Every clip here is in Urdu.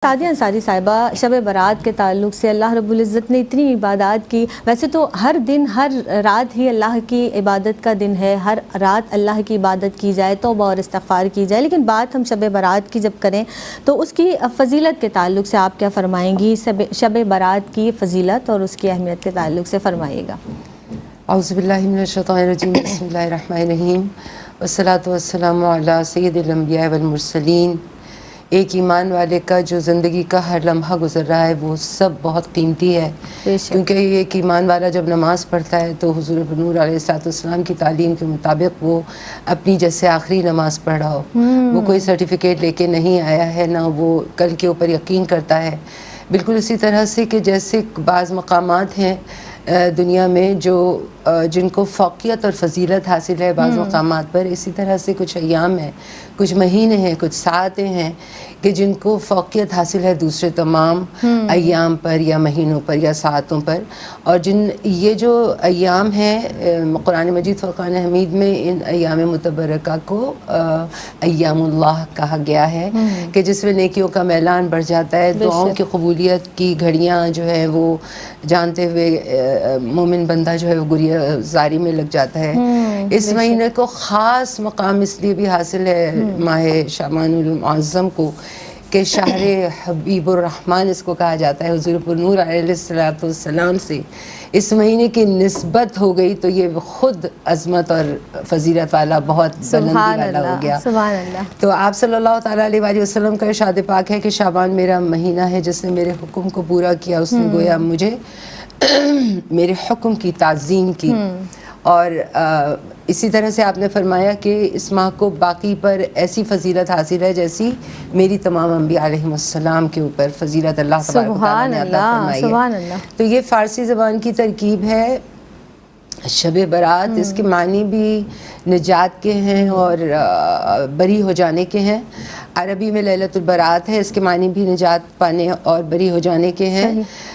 سعدیہ انصاری صاحبہ، شب برات کے تعلق سے اللہ رب العزت نے اتنی عبادات کی. ویسے تو ہر دن ہر رات ہی اللہ کی عبادت کا دن ہے، ہر رات اللہ کی عبادت کی جائے، توبہ اور استغفار کی جائے، لیکن بات ہم شب برات کی جب کریں تو اس کی فضیلت کے تعلق سے آپ کیا فرمائیں گی؟ شب برات کی فضیلت اور اس کی اہمیت کے تعلق سے فرمائیے گا. اعوذ باللہ من الشیطان الرجیم، بسم اللہ الرحمن الرحیم، والصلاۃ والسلام علی سید الانبیاء والمرسلین. ایک ایمان والے کا جو زندگی کا ہر لمحہ گزر رہا ہے وہ سب بہت قیمتی ہے، کیونکہ ایک ایمان والا جب نماز پڑھتا ہے تو حضور نور علیہ السلام کی تعلیم کے مطابق وہ اپنی جیسے آخری نماز پڑھ رہا ہو. وہ کوئی سرٹیفکیٹ لے کے نہیں آیا ہے، نہ وہ کل کے اوپر یقین کرتا ہے. بالکل اسی طرح سے کہ جیسے بعض مقامات ہیں دنیا میں جو جن کو فوقیت اور فضیلت حاصل ہے بعض مقامات پر، اسی طرح سے کچھ ایام ہیں، کچھ مہینے ہیں، کچھ ساعتیں ہیں کہ جن کو فوقیت حاصل ہے دوسرے تمام ایام پر یا مہینوں پر یا ساعتوں پر. اور یہ جو ایام ہیں قرآن مجید فرقان حمید میں ان ایام متبرکہ کو ایام اللہ کہا گیا ہے کہ جس میں نیکیوں کا میلان بڑھ جاتا ہے، دعاؤں کی قبولیت کی گھڑیاں جو ہیں وہ جانتے ہوئے مومن بندہ جو ہے وہ گریہ زاری میں لگ جاتا ہے. اس مہینے کو خاص مقام اس لیے بھی حاصل ہے ماہ شعبان المعظم کو کہ شہر حبیب الرحمن اس کو کہا جاتا ہے. حضور پر نور علیہ السلام سے اس مہینے کی نسبت ہو گئی تو یہ خود عظمت اور فضیلت والا بہت بلندی والا ہو گیا. سبحان اللہ. تو آپ صلی اللہ تعالیٰ علیہ وآلہ وسلم کا ارشاد پاک ہے کہ شعبان میرا مہینہ ہے، جس نے میرے حکم کو پورا کیا اس نے گویا مجھے میرے حکم کی تعظیم کی. اور اسی طرح سے آپ نے فرمایا کہ اس ماہ کو باقی پر ایسی فضیلت حاصل ہے جیسی میری تمام انبیاء علیہم السلام کے اوپر فضیلت اللہ تبارک و تعالیٰ نے عطا فرمائی ہے. سبحان اللہ. تو یہ فارسی زبان کی ترکیب ہے شب برات. اس کے معنی بھی نجات کے ہیں اور بری ہو جانے کے ہیں. عربی میں لیلۃ البرات ہے، اس کے معنی بھی نجات پانے اور بری ہو جانے کے ہیں.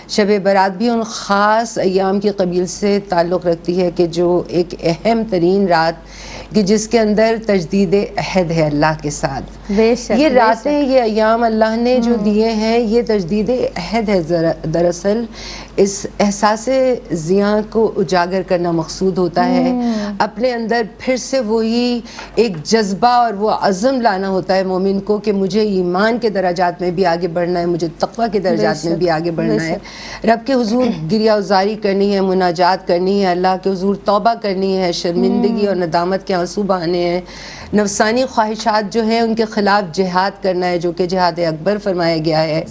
شب برات بھی ان خاص ایام کے قبیل سے تعلق رکھتی ہے کہ جو ایک اہم ترین رات کہ جس کے اندر تجدید عہد ہے اللہ کے ساتھ. یہ راتیں، یہ ایام اللہ نے جو دیے ہیں یہ تجدید عہد ہے. دراصل اس احساس زیاں کو اجاگر کرنا مقصود ہوتا ہے، اپنے اندر پھر سے وہی ایک جذبہ اور وہ عزم لانا ہوتا ہے مومن کو کہ مجھے ایمان کے درجات میں بھی آگے بڑھنا ہے، مجھے تقوی کے درجات میں بھی آگے بڑھنا ہے، رب کے حضور گریہ ازاری کرنی ہے، مناجات کرنی ہے، اللہ کے حضور توبہ کرنی ہے، شرمندگی اور ندامت کے آنسو بہانے ہیں، نفسانی خواہشات جو ہیں ان کے خلاف جہاد کرنا ہے جو کہ جہاد اکبر فرمایا گیا ہے،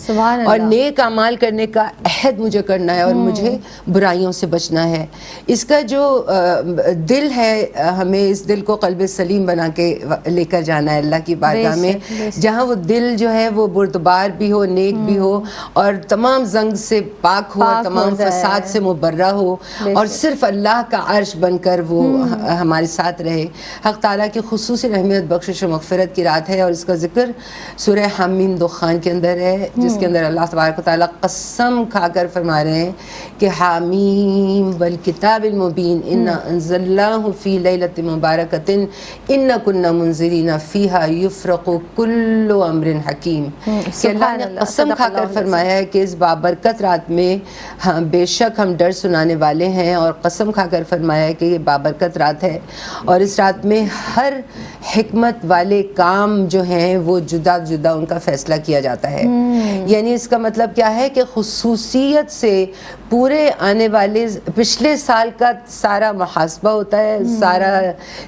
اور نیک اعمال کرنے کا عہد مجھے کرنا ہے اور مجھے برائیوں سے بچنا ہے. اس کا جو دل ہے ہمیں اس دل کو قلب سلیم بنا کے لے کر جانا ہے اللہ کی بارگاہ میں، جہاں وہ دل جو ہے وہ بردبار بھی ہو، نیک بھی ہو، اور تمام زنگ سے پاک ہو، تمام فساد سے مبرہ ہو، اور صرف اللہ کا عرش بن کر وہ ہمارے ساتھ رہے. حق تعالیٰ کی خصوصی رحمت بخشش و مغفرت کی رات ہے، اور اس کا ذکر سورہ حمیم دخان کے اندر ہے، جس کے اندر اللہ تبارک و تعالیٰ قسم کھا کر فرما رہے ہیں کہ حامیم والکتاب المبین انا انزلناہ فی لیلۃ مبارکۃ انا کنا منذرین فیہا یفرق کل امر حکیم. کہ اللہ نے قسم کھا کر فرمایا ہے کہ اس بابرکت رات میں بے شک ہم ڈر سنانے والے ہیں، اور قسم کھا کر فرمایا ہے کہ یہ بابرکت رات ہے اور اس رات میں ہر حکمت والے کام جو ہیں وہ جدا جدا ان کا فیصلہ کیا جاتا ہے. یعنی اس کا مطلب کیا ہے کہ خصوصیت سے پورے آنے والے پچھلے سال کا سارا محاسبہ ہوتا ہے، سارا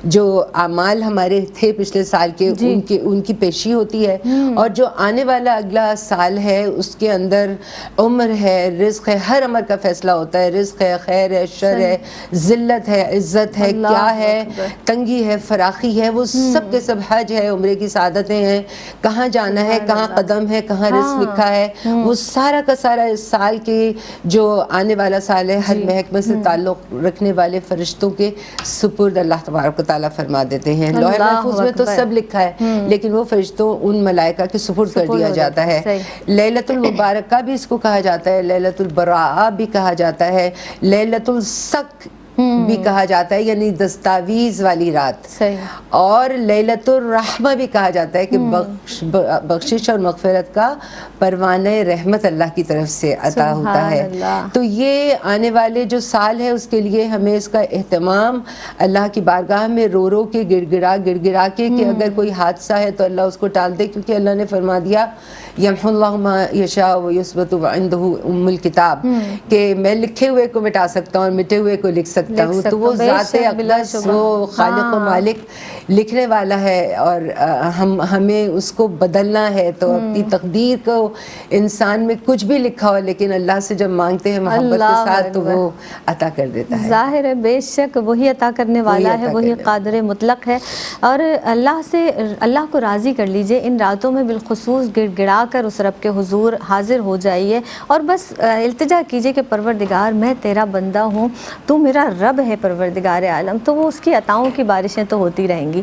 جو اعمال ہمارے تھے پچھلے سال کے ان کی پیشی ہوتی ہے، اور جو آنے والا اگلا سال ہے اس کے اندر عمر ہے، رزق ہے، ہر عمر کا فیصلہ ہوتا ہے. رزق ہے، خیر ہے، شر ہے، ذلت ہے، عزت ہے، کیا ہے، تنگی ہے، فراخی ہے، وہ سب کے سب، حج ہے، عمرے کی سعادتیں ہیں، کہاں جانا ہے، کہاں قدم ہے، کہاں رزق لکھا ہے، وہ سارا کا سارا اس سال کے جو آنے والا سال ہے ہر محکمے سے تعلق رکھنے والے فرشتوں کے سپرد اللہ تبارک و تعالیٰ فرما دیتے ہیں. لوح محفوظ میں تو سب لکھا ہے لیکن وہ فرشتوں ان ملائکہ کے سپرد کر دیا جاتا ہے. لیلۃ المبارکہ بھی اس کو کہا جاتا ہے، لیلۃ البراء بھی کہا جاتا ہے، لیلۃ السق بھی کہا جاتا ہے، یعنی دستاویز والی رات، صحیح، اور لیلۃ الرحمہ بھی کہا جاتا ہے کہ بخشش اور مغفرت کا پروانہ رحمت اللہ کی طرف سے عطا ہوتا سبحان ہے۔ اللہ۔ تو یہ آنے والے جو سال ہے اس کے لیے ہمیں اس کا اہتمام اللہ کی بارگاہ میں رو رو کے گڑ گڑا کے کہ اگر کوئی حادثہ ہے تو اللہ اس کو ٹال دے، کیونکہ اللہ نے فرما دیا یمحو اللہ ما یشاء ویثبت وعندہ ام الکتاب، کہ میں لکھے ہوئے کو مٹا سکتا ہوں اور مٹے ہوئے کو لکھ سکتا ہوں۔ تو وہ ذات اقدس، وہ خالق و مالک لکھنے والا ہے، اور ہمیں اس کو بدلنا ہے۔ تو اپنی تقدیر کو انسان میں کچھ بھی لکھا ہو لیکن اللہ سے جب مانگتے ہیں محبت کے ساتھ تو وہ عطا کر دیتا ہے۔ ظاہر ہے بے شک وہی عطا کرنے والا ہے، وہی قادر مطلق ہے۔ اور اللہ کو راضی کر لیجئے، ان راتوں میں بالخصوص گڑ گڑا کر اس رب کے حضور حاضر ہو جائیے، اور بس التجا کیجئے کہ پروردگار میں تیرا بندہ ہوں، تو میرا رب ہے پروردگار عالم، تو وہ اس کی عطاؤں کی بارشیں تو ہوتی رہیں گی۔